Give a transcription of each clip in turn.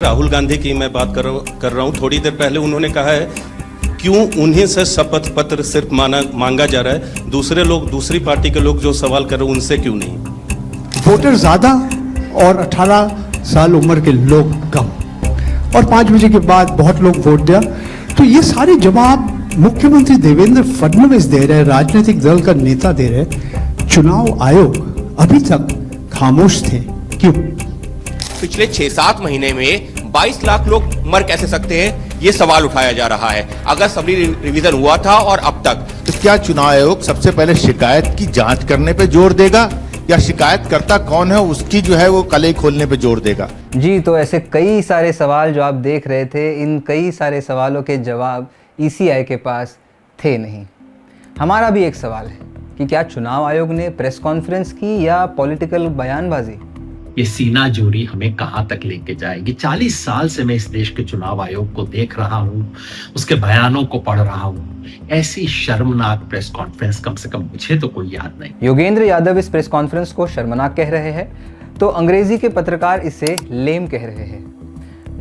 राहुल गांधी की मैं बात कर रहा हूं। थोड़ी देर पहले उन्होंने कहा है क्यों उन्हीं से शपथ पत्र सिर्फ मांगा जा रहा है, दूसरे लोग, दूसरी पार्टी के लोग जो सवाल कर रहे हैं उनसे क्यों नहीं? वोटर ज़्यादा और 18 साल उम्र के लोग कम, और 5 बजे के बाद बहुत लोग वोट दिया। तो ये सारे जवाब मुख्यमंत्री देवेंद्र फडणवीस दे रहे हैं, राजनीतिक दल का नेता दे रहे हैं। चुनाव आयोग अभी तक खामोश थे, क्यों? पिछले 6-7 महीने में 22 लाख लोग मर कैसे सकते हैं, ये सवाल उठाया जा रहा है। अगर सबरी रिवीजन हुआ था और अब तक, तो क्या चुनाव आयोग सबसे पहले शिकायत की जांच करने पे जोर देगा या शिकायतकर्ता कौन है उसकी जो है वो कलई खोलने पे जोर देगा? जी, तो ऐसे कई सारे सवाल जो आप देख रहे थे, इन कई सारे सवालों के जवाब ईसीआई के पास थे नहीं। हमारा भी एक सवाल है कि क्या चुनाव आयोग ने प्रेस कॉन्फ्रेंस की या पॉलिटिकल बयानबाजी? ये सीना जोरी हमें कहां तक लेके जाएगी? 40 साल से मैं इस देश के चुनाव आयोग को देख रहा हूं, उसके बयानों को पढ़ रहा हूं। ऐसी शर्मनाक प्रेस कॉन्फ्रेंस कम से कम मुझे तो कोई याद नहीं। योगेंद्र यादव इस प्रेस कॉन्फ्रेंस को शर्मनाक कह रहे हैं, तो अंग्रेजी के पत्रकार इसे लेम कह रहे हैं।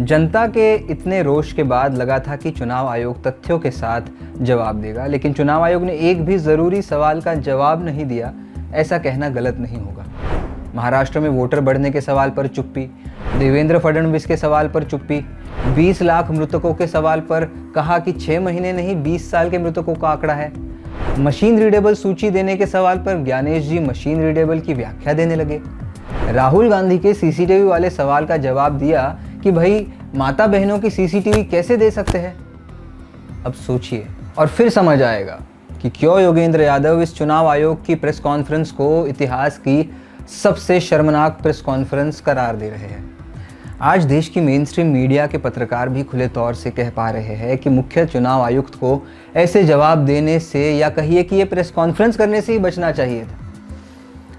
जनता के इतने रोष के बाद लगा था कि चुनाव आयोग तथ्यों के साथ जवाब देगा, लेकिन चुनाव आयोग ने एक भी जरूरी सवाल का जवाब नहीं दिया। ऐसा कहना गलत नहीं होगा। महाराष्ट्र में वोटर बढ़ने के सवाल पर चुप्पी, देवेंद्र फडणवीस के सवाल पर चुप्पी, 20 लाख मृतकों के सवाल पर कहा कि 6 महीने नहीं 20 साल के मृतकों का आंकड़ा है। मशीन रीडेबल सूची देने के सवाल पर ज्ञानेश जी मशीन रीडेबल की व्याख्या देने लगे। राहुल गांधी के सीसीटीवी वाले सवाल का जवाब दिया कि भाई माता बहनों की सीसीटीवी कैसे दे सकते हैं। अब सोचिए और फिर समझ आएगा कि क्यों योगेंद्र यादव इस चुनाव आयोग की प्रेस कॉन्फ्रेंस को इतिहास की सबसे शर्मनाक प्रेस कॉन्फ्रेंस करार दे रहे हैं। आज देश की मेन स्ट्रीम मीडिया के पत्रकार भी खुले तौर से कह पा रहे हैं कि मुख्य चुनाव आयुक्त को ऐसे जवाब देने से, या कहिए कि ये प्रेस कॉन्फ्रेंस करने से ही बचना चाहिए था।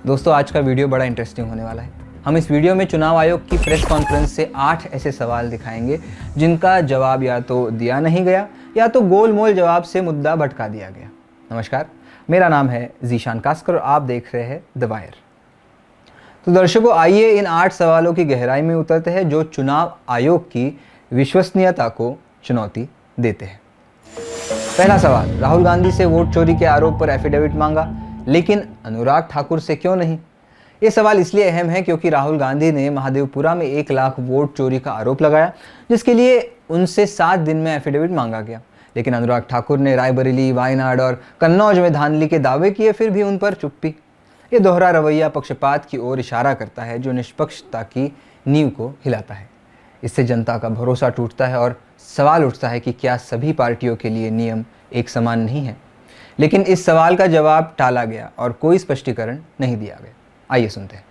दोस्तों, आज का वीडियो बड़ा इंटरेस्टिंग होने वाला है। हम इस वीडियो में चुनाव आयोग की प्रेस कॉन्फ्रेंस से 8 ऐसे सवाल दिखाएंगे जिनका जवाब या तो दिया नहीं गया या तो गोलमोल जवाब से मुद्दा भटका दिया गया। नमस्कार, मेरा नाम है जीशान कास्कर और आप देख रहे हैं द वायर। तो दर्शकों, आइए इन 8 सवालों की गहराई में उतरते हैं जो चुनाव आयोग की विश्वसनीयता को चुनौती देते हैं। पहला सवाल, राहुल गांधी से वोट चोरी के आरोप पर एफिडेविट मांगा, लेकिन अनुराग ठाकुर से क्यों नहीं? ये सवाल इसलिए अहम है क्योंकि राहुल गांधी ने महादेवपुरा में 1 लाख वोट चोरी का आरोप लगाया, जिसके लिए उनसे 7 दिन में एफिडेविट मांगा गया। लेकिन अनुराग ठाकुर ने रायबरेली, वायनाड और कन्नौज में धांधली के दावे किए, फिर भी उन पर चुप्पी। ये दोहरा रवैया पक्षपात की ओर इशारा करता है, जो निष्पक्षता की नींव को हिलाता है। इससे जनता का भरोसा टूटता है और सवाल उठता है कि क्या सभी पार्टियों के लिए नियम एक समान नहीं है? लेकिन इस सवाल का जवाब टाला गया और कोई स्पष्टीकरण नहीं दिया गया। आइए सुनते हैं।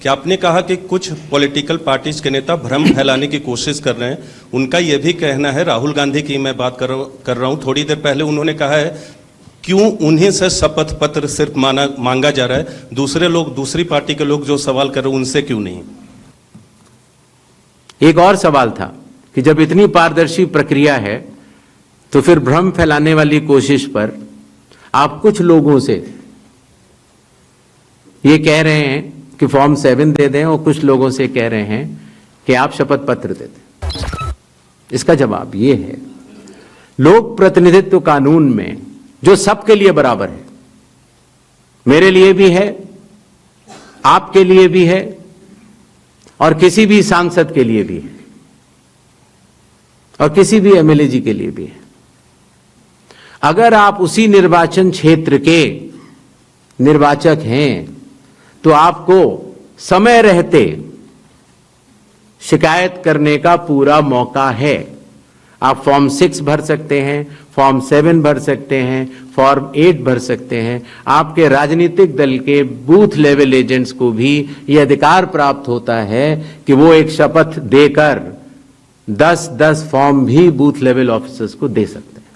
कि आपने कहा कि कुछ पॉलिटिकल पार्टीज के नेता भ्रम फैलाने की कोशिश कर रहे हैं। उनका यह भी कहना है, राहुल गांधी की मैं बात कर रहा हूं। थोड़ी देर पहले उन्होंने कहा है क्यों उन्हीं से शपथ पत्र सिर्फ मांगा जा रहा है, दूसरे लोग, दूसरी पार्टी के लोग जो सवाल कर रहे हैं उनसे क्यों नहीं? एक और सवाल था कि जब इतनी पारदर्शी प्रक्रिया है तो फिर भ्रम फैलाने वाली कोशिश पर आप कुछ लोगों से ये कह रहे हैं कि फॉर्म 7 दे दें और कुछ लोगों से कह रहे हैं कि आप शपथ पत्र दे दें। इसका जवाब ये है, लोक प्रतिनिधित्व कानून में जो सबके लिए बराबर है, मेरे लिए भी है, आपके लिए भी है और किसी भी सांसद के लिए भी है और किसी भी एमएलए जी के लिए भी है। अगर आप उसी निर्वाचन क्षेत्र के निर्वाचक हैं तो आपको समय रहते शिकायत करने का पूरा मौका है। आप फॉर्म 6 भर सकते हैं, फॉर्म 7 भर सकते हैं, फॉर्म 8 भर सकते हैं। आपके राजनीतिक दल के बूथ लेवल एजेंट्स को भी यह अधिकार प्राप्त होता है कि वो एक शपथ देकर 10-10 फॉर्म भी बूथ लेवल ऑफिसर्स को दे सकते हैं,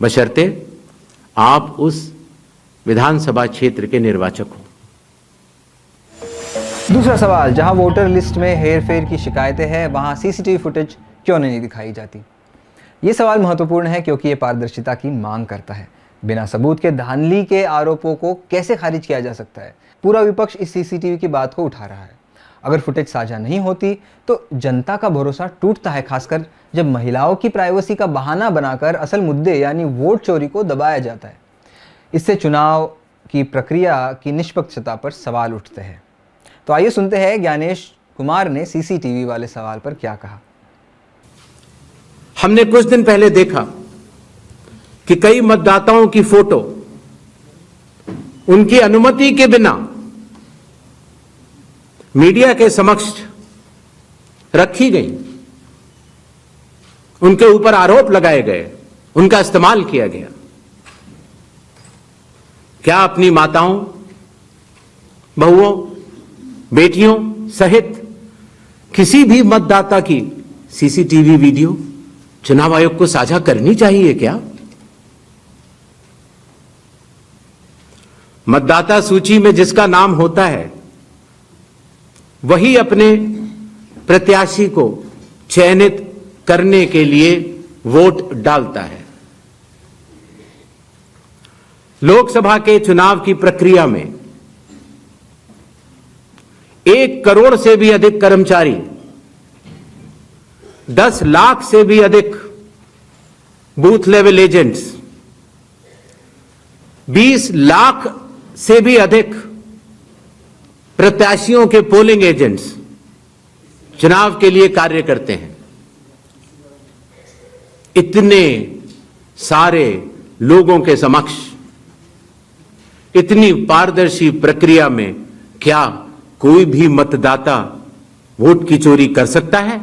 बशर्ते आप उस विधानसभा क्षेत्र के निर्वाचक हो। दूसरा सवाल, जहां वोटर लिस्ट में हेरफेर की शिकायतें हैं, वहां सीसीटीवी फुटेज क्यों नहीं दिखाई जाती? ये सवाल महत्वपूर्ण है क्योंकि ये पारदर्शिता की मांग करता है। बिना सबूत के धांधली के आरोपों को कैसे खारिज किया जा सकता है? पूरा विपक्ष इस सीसीटीवी की बात को उठा रहा है। अगर फुटेज साझा नहीं होती तो जनता का भरोसा टूटता है, खासकर जब महिलाओं की प्राइवेसी का बहाना बनाकर असल मुद्दे यानी वोट चोरी को दबाया जाता है। इससे चुनाव की प्रक्रिया की निष्पक्षता पर सवाल उठते हैं। तो आइए सुनते हैं ज्ञानेश कुमार ने सीसीटीवी वाले सवाल पर क्या कहा। हमने कुछ दिन पहले देखा कि कई मतदाताओं की फोटो उनकी अनुमति के बिना मीडिया के समक्ष रखी गई, उनके ऊपर आरोप लगाए गए, उनका इस्तेमाल किया गया। क्या अपनी माताओं, बहुओं, बेटियों सहित किसी भी मतदाता की सीसीटीवी वीडियो चुनाव आयोग को साझा करनी चाहिए क्या? मतदाता सूची में जिसका नाम होता है वही अपने प्रत्याशी को चयनित करने के लिए वोट डालता है। लोकसभा के चुनाव की प्रक्रिया में 1 करोड़ से भी अधिक कर्मचारी, 10 लाख से भी अधिक बूथ लेवल एजेंट्स, 20 लाख से भी अधिक प्रत्याशियों के पोलिंग एजेंट्स चुनाव के लिए कार्य करते हैं। इतने सारे लोगों के समक्ष इतनी पारदर्शी प्रक्रिया में क्या कोई भी मतदाता वोट की चोरी कर सकता है?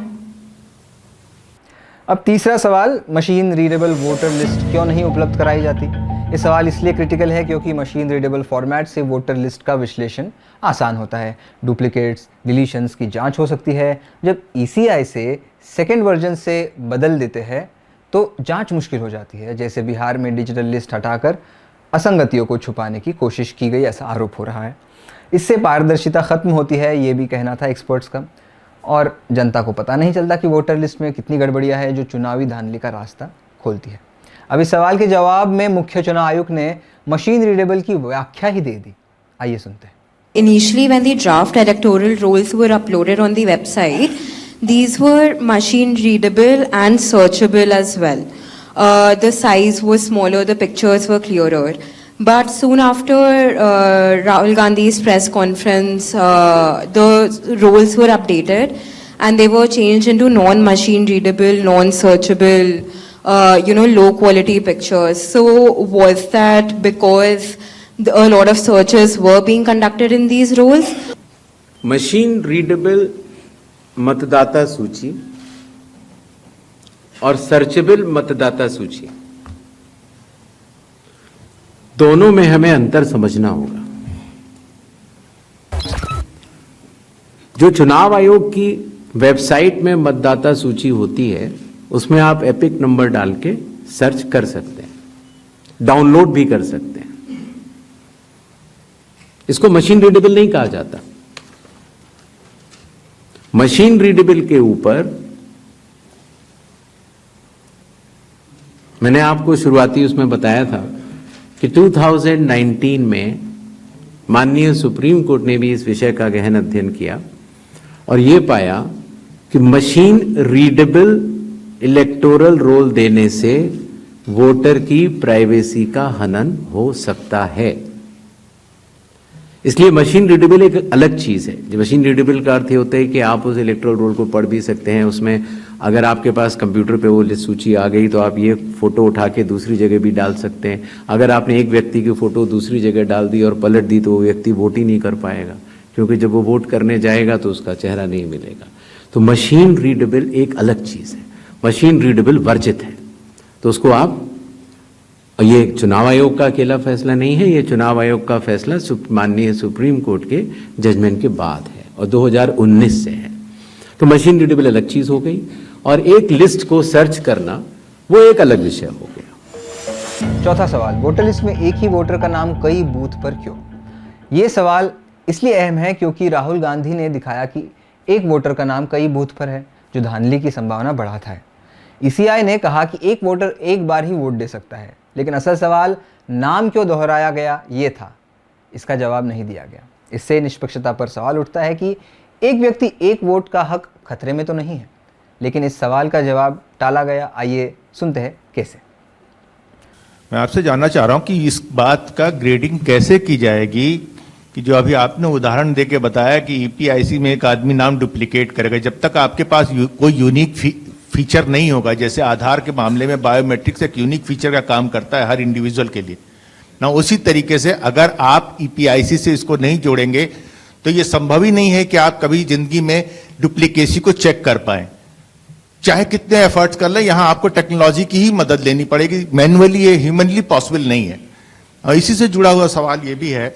अब तीसरा सवाल, मशीन रीडेबल वोटर लिस्ट क्यों नहीं उपलब्ध कराई जाती? ये सवाल इसलिए क्रिटिकल है क्योंकि मशीन रीडेबल फॉर्मेट से वोटर लिस्ट का विश्लेषण आसान होता है। डुप्लीकेट्स, डिलीशंस की जांच हो सकती है। जब ईसीआई से सेकेंड वर्जन से बदल देते हैं तो जांच मुश्किल हो जाती है। जैसे बिहार में डिजिटल लिस्ट हटाकर असंगतियों को छुपाने की कोशिश की गई, ऐसा आरोप हो रहा है। इससे पारदर्शिता खत्म होती है, ये भी कहना था एक्सपर्ट्स का, और जनता को पता नहीं चलता कि वोटर लिस्ट में कितनी गड़बड़ियां है जो चुनावी धांधली का रास्ता खोलती है। अब इस सवाल के जवाब में मुख्य चुनाव आयुक्त ने मशीन रीडेबल की व्याख्या ही दे दी। आइए सुनते हैं। Initially, when the draft electoral rolls were uploaded on the website, these were machine readable and searchable as well. The size was smaller, the pictures were clearer. But soon after Rahul Gandhi's press conference, the roles were updated and they were changed into non-machine readable, non-searchable, low quality pictures. So was that because a lot of searches were being conducted in these roles? Machine readable मतदाता सूची और searchable मतदाता सूची, दोनों में हमें अंतर समझना होगा। जो चुनाव आयोग की वेबसाइट में मतदाता सूची होती है उसमें आप एपिक नंबर डाल के सर्च कर सकते हैं, डाउनलोड भी कर सकते हैं। इसको मशीन रीडेबल नहीं कहा जाता। मशीन रीडेबल के ऊपर मैंने आपको शुरुआती उसमें बताया था कि 2019 में माननीय सुप्रीम कोर्ट ने भी इस विषय का गहन अध्ययन किया और यह पाया कि मशीन रीडेबल इलेक्टोरल रोल देने से वोटर की प्राइवेसी का हनन हो सकता है। इसलिए मशीन रीडेबल एक अलग चीज है। जो मशीन रीडेबल का अर्थ होता है कि आप उस इलेक्टोरल रोल को पढ़ भी सकते हैं। उसमें अगर आपके पास कंप्यूटर पे वो लिस्ट सूची आ गई तो आप ये फोटो उठा के दूसरी जगह भी डाल सकते हैं। अगर आपने एक व्यक्ति की फोटो दूसरी जगह डाल दी और पलट दी तो वो व्यक्ति वोट ही नहीं कर पाएगा, क्योंकि जब वो वोट करने जाएगा तो उसका चेहरा नहीं मिलेगा। तो मशीन रीडेबल एक अलग चीज है, मशीन रीडेबल वर्जित है। तो उसको आप, ये चुनाव आयोग का अकेला फैसला नहीं है, ये चुनाव आयोग का फैसला माननीय सुप्रीम कोर्ट के जजमेंट के बाद है और 2019 से है। तो मशीन रीडेबल अलग चीज हो गई और एक लिस्ट को सर्च करना वो एक अलग विषय हो गया। चौथा सवाल, वोटर लिस्ट में एक ही वोटर का नाम कई बूथ पर क्यों? ये सवाल इसलिए अहम है क्योंकि राहुल गांधी ने दिखाया कि एक वोटर का नाम कई बूथ पर है, जो धांधली की संभावना बढ़ाता है। ईसीआई ने कहा कि एक वोटर एक बार ही वोट दे सकता है, लेकिन असल सवाल नाम क्यों दोहराया गया ये था। इसका जवाब नहीं दिया गया। इससे निष्पक्षता पर सवाल उठता है कि एक व्यक्ति एक वोट का हक खतरे में तो नहीं है, लेकिन इस सवाल का जवाब टाला गया। आइए सुनते हैं कैसे। मैं आपसे जानना चाह रहा हूं कि इस बात का ग्रेडिंग कैसे की जाएगी कि जो अभी आपने उदाहरण देके बताया कि ईपीआईसी में एक आदमी नाम डुप्लीकेट करेगा, जब तक आपके पास कोई यूनिक फीचर नहीं होगा, जैसे आधार के मामले में बायोमेट्रिक्स एक यूनिक फीचर का काम करता है हर इंडिविजुअल के लिए ना, उसी तरीके से अगर आप ईपीआईसी से इसको नहीं जोड़ेंगे तो ये संभव ही नहीं है कि आप कभी जिंदगी में डुप्लीकेसी को चेक कर पाए, चाहे कितने एफर्ट्स कर लें। यहां आपको टेक्नोलॉजी की ही मदद लेनी पड़ेगी, मैनुअली ये ह्यूमनली पॉसिबल नहीं है। और इसी से जुड़ा हुआ सवाल ये भी है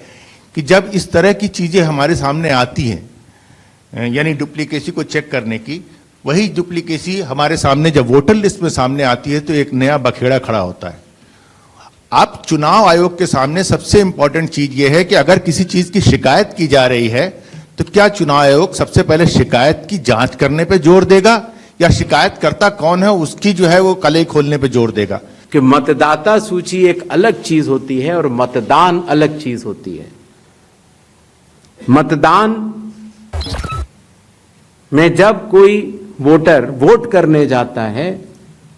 कि जब इस तरह की चीजें हमारे सामने आती हैं, यानी डुप्लीकेसी को चेक करने की, वही डुप्लीकेसी हमारे सामने जब वोटर लिस्ट में सामने आती है तो एक नया बखेड़ा खड़ा होता है। आप चुनाव आयोग के सामने सबसे इंपॉर्टेंट चीज यह है कि अगर किसी चीज की शिकायत की जा रही है तो क्या चुनाव आयोग सबसे पहले शिकायत की जांच करने पे जोर देगा या शिकायतकर्ता कौन है उसकी जो है वो कलई खोलने पे जोर देगा? कि मतदाता सूची एक अलग चीज होती है और मतदान अलग चीज होती है। मतदान में जब कोई वोटर वोट करने जाता है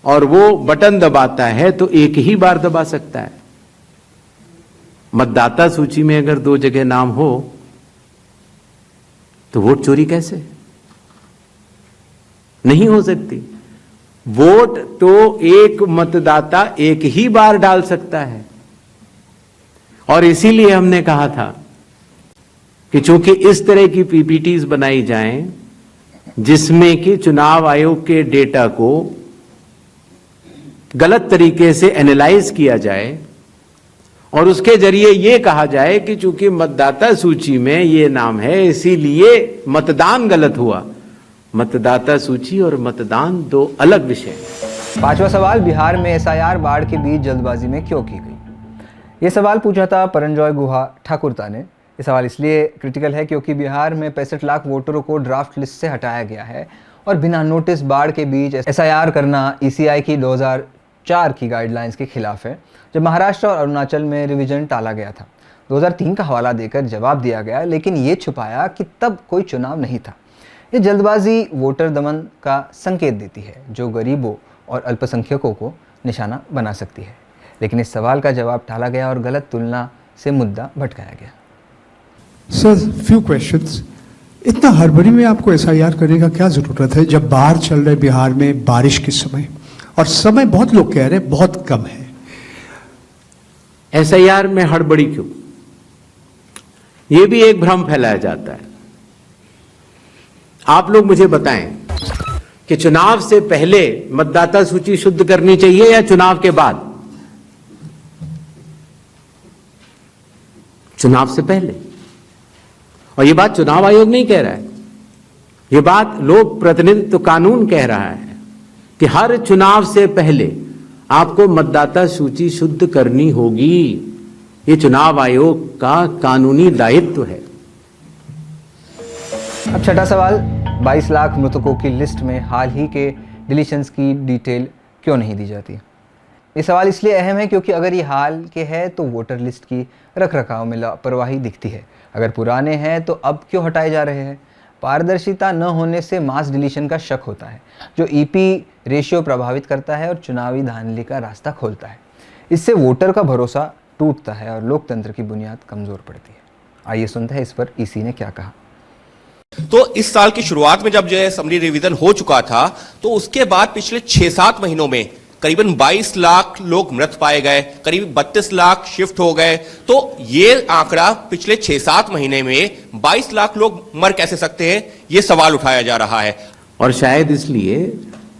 और वो बटन दबाता है तो एक ही बार दबा सकता है। मतदाता सूची में अगर 2 जगह नाम हो तो वोट चोरी कैसे? नहीं हो सकती। वोट तो एक मतदाता एक ही बार डाल सकता है और इसीलिए हमने कहा था कि चूंकि इस तरह की पीपीटीज बनाई जाएं जिसमें कि चुनाव आयोग के डेटा को गलत तरीके से एनालाइज किया जाए और उसके जरिए यह कहा जाए कि चूंकि मतदाता सूची में यह नाम है इसीलिए मतदान गलत हुआ। मतदाता सूची और मतदान 2 अलग विषय हैं। 5वां सवाल, बिहार में एसआईआर बाढ़ के बीच जल्दबाजी में क्यों की गई? ये सवाल पूछा था परंजॉय गुहा ठाकुरता ने। ये सवाल इसलिए क्रिटिकल है क्योंकि बिहार में 65 लाख वोटरों को ड्राफ्ट लिस्ट से हटाया गया है और बिना नोटिस बाढ़ के बीच एसआईआर करना ईसीआई की 2004 की गाइडलाइंस के खिलाफ है, जब महाराष्ट्र और अरुणाचल में रिवीजन टाला गया था। 2003 का हवाला देकर जवाब दिया गया, लेकिन ये छुपाया कि तब कोई चुनाव नहीं था। ये जल्दबाजी वोटर दमन का संकेत देती है जो गरीबों और अल्पसंख्यकों को निशाना बना सकती है। लेकिन इस सवाल का जवाब टाला गया और गलत तुलना से मुद्दा भटकाया गया। Sir, few questions. इतना हड़बड़ी में आपको एसआईआर करने का क्या जरूरत है जब बाढ़ चल रहे बिहार में, बारिश के समय, और समय बहुत लोग कह रहे हैं बहुत कम है। एसआईआर में हड़बड़ी क्यों? यह भी एक भ्रम फैलाया जाता है। आप लोग मुझे बताएं कि चुनाव से पहले मतदाता सूची शुद्ध करनी चाहिए या चुनाव के बाद? चुनाव से पहले। और यह बात चुनाव आयोग नहीं कह रहा है, यह बात लोक प्रतिनिधित्व कानून कह रहा है कि हर चुनाव से पहले आपको मतदाता सूची शुद्ध करनी होगी। यह चुनाव आयोग का कानूनी दायित्व है। अब छठा सवाल, 22 लाख मृतकों की लिस्ट में हाल ही के डिलीशंस की डिटेल क्यों नहीं दी जाती? ये सवाल इसलिए अहम है क्योंकि अगर ये हाल के है तो वोटर लिस्ट की रखरखाव में लापरवाही दिखती है। अगर पुराने हैं तो अब क्यों हटाए जा रहे हैं? पारदर्शिता न होने से मास डिलीशन का शक होता है, जो ईपी रेशियो प्रभावित करता है और चुनावी धांधली का रास्ता खोलता है। इससे वोटर का भरोसा टूटता है और लोकतंत्र की बुनियाद कमजोर पड़ती है। आइए सुनते हैं इस पर ईसी ने क्या कहा। तो इस साल की शुरुआत में जब जो है असेंबली रिवीजन हो चुका था तो उसके बाद पिछले 6-7 महीनों में करीबन 22 लाख लोग मृत पाए गए, करीब 32 लाख शिफ्ट हो गए। तो ये आंकड़ा पिछले 6-7 महीने में 22 लाख लोग मर कैसे सकते हैं, ये सवाल उठाया जा रहा है। और शायद इसलिए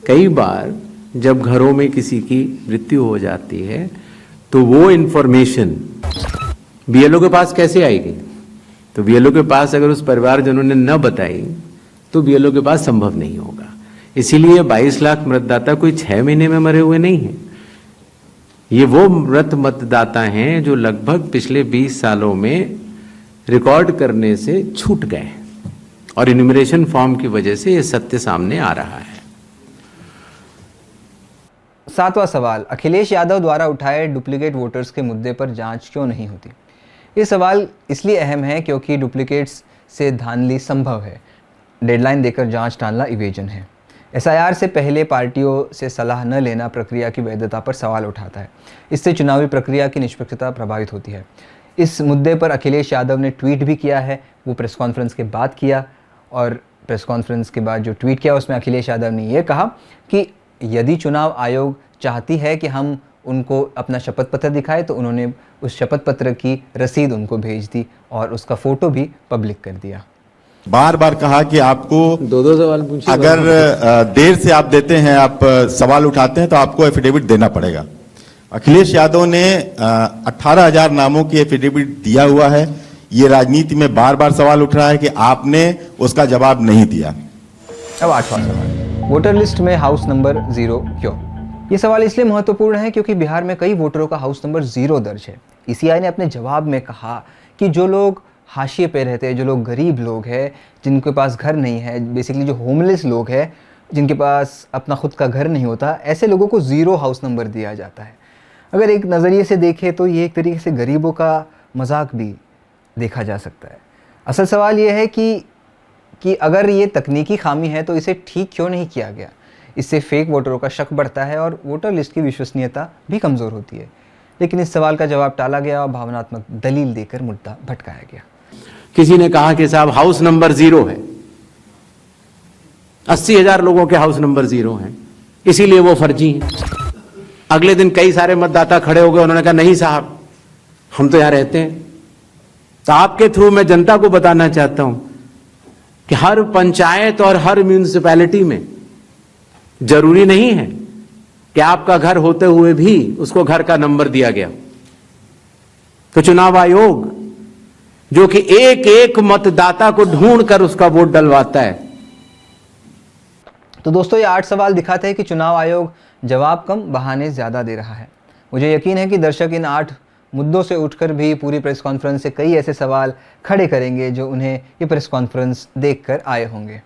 कई बार जब घरों में किसी की मृत्यु हो जाती है तो वो इंफॉर्मेशन बीएलओ के पास कैसे आएगी? तो बीएलओ के पास अगर उस परिवारजनों ने न बताई तो बीएलओ के पास संभव नहीं होगा। इसीलिए 22 लाख मतदाता कोई 6 महीने में मरे हुए नहीं हैं। ये वो मृत मतदाता हैं जो लगभग पिछले 20 सालों में रिकॉर्ड करने से छूट गए और इन्यूमरेशन फॉर्म की वजह से ये सत्य सामने आ रहा है। 7वां सवाल, अखिलेश यादव द्वारा उठाए डुप्लीकेट वोटर्स के मुद्दे पर जांच क्यों नहीं होती? ये सवाल इसलिए अहम है क्योंकि डुप्लीकेट्स से धांधली संभव है। डेडलाइन देकर जांच टालना इवेजन है। एसआईआर से पहले पार्टियों से सलाह न लेना प्रक्रिया की वैधता पर सवाल उठाता है। इससे चुनावी प्रक्रिया की निष्पक्षता प्रभावित होती है। इस मुद्दे पर अखिलेश यादव ने ट्वीट भी किया है। वो प्रेस कॉन्फ्रेंस के बाद किया, और प्रेस कॉन्फ्रेंस के बाद जो ट्वीट किया उसमें अखिलेश यादव ने ये कहा कि यदि चुनाव आयोग चाहती है कि हम उनको अपना शपथ पत्र दिखाए तो उन्होंने उस शपथ पत्र की रसीद उनको भेज दी और उसका फ़ोटो भी पब्लिक कर दिया। बार बार कहा कि आपको दो सवाल पूछिए। अगर देर से आप देते हैं, आप सवाल उठाते हैं तो आपको एफिडेविट देना पड़ेगा। अखिलेश यादव ने 18,000 नामों की एफिडेविट दिया हुआ है। ये राजनीति में बार बार सवाल उठ रहा है कि आपने उसका जवाब नहीं दिया। अब 8वां सवाल, वोटर लिस्ट में हाउस नंबर 0 क्यों? ये सवाल इसलिए महत्वपूर्ण है क्योंकि बिहार में कई वोटरों का हाउस नंबर 0 दर्ज है। ईसीआई ने अपने जवाब में कहा कि जो लोग हाशिए पे रहते हैं, जो लोग गरीब लोग हैं, जिनके पास घर नहीं है, बेसिकली जो होमलेस लोग हैं, जिनके पास अपना खुद का घर नहीं होता, ऐसे लोगों को 0 हाउस नंबर दिया जाता है। अगर एक नज़रिए से देखें तो ये एक तरीके से गरीबों का मजाक भी देखा जा सकता है। असल सवाल ये है कि अगर ये तकनीकी खामी है तो इसे ठीक क्यों नहीं किया गया? इससे फेक वोटरों का शक बढ़ता है और वोटर लिस्ट की विश्वसनीयता भी कमज़ोर होती है। लेकिन इस सवाल का जवाब टाला गया और भावनात्मक दलील देकर मुद्दा भटकाया गया। किसी ने कहा कि साहब हाउस नंबर 0 है, 80,000 लोगों के हाउस नंबर 0 हैं, इसीलिए वो फर्जी हैं। अगले दिन कई सारे मतदाता खड़े हो गए, उन्होंने कहा नहीं साहब हम तो यहां रहते हैं। तो आपके थ्रू मैं जनता को बताना चाहता हूं कि हर पंचायत और हर म्यूनिसिपैलिटी में जरूरी नहीं है कि आपका घर होते हुए भी उसको घर का नंबर दिया गया। तो चुनाव आयोग जो कि एक एक मतदाता को ढूंढकर उसका वोट डलवाता है। तो दोस्तों, ये 8 सवाल दिखाते हैं कि चुनाव आयोग जवाब कम बहाने ज़्यादा दे रहा है। मुझे यकीन है कि दर्शक इन 8 मुद्दों से उठकर भी पूरी प्रेस कॉन्फ्रेंस से कई ऐसे सवाल खड़े करेंगे जो उन्हें ये प्रेस कॉन्फ्रेंस देखकर आए होंगे।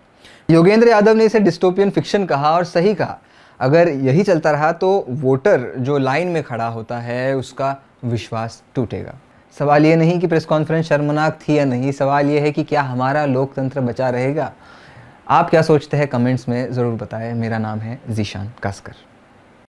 योगेंद्र यादव ने इसे डिस्टोपियन फिक्शन कहा और सही कहा। अगर यही चलता रहा तो वोटर जो लाइन में खड़ा होता है उसका विश्वास टूटेगा। सवाल ये नहीं कि प्रेस कॉन्फ्रेंस शर्मनाक थी या नहीं, सवाल ये है कि क्या हमारा लोकतंत्र बचा रहेगा। आप क्या सोचते हैं कमेंट्स में ज़रूर बताएं। मेरा नाम है जीशान कास्कर।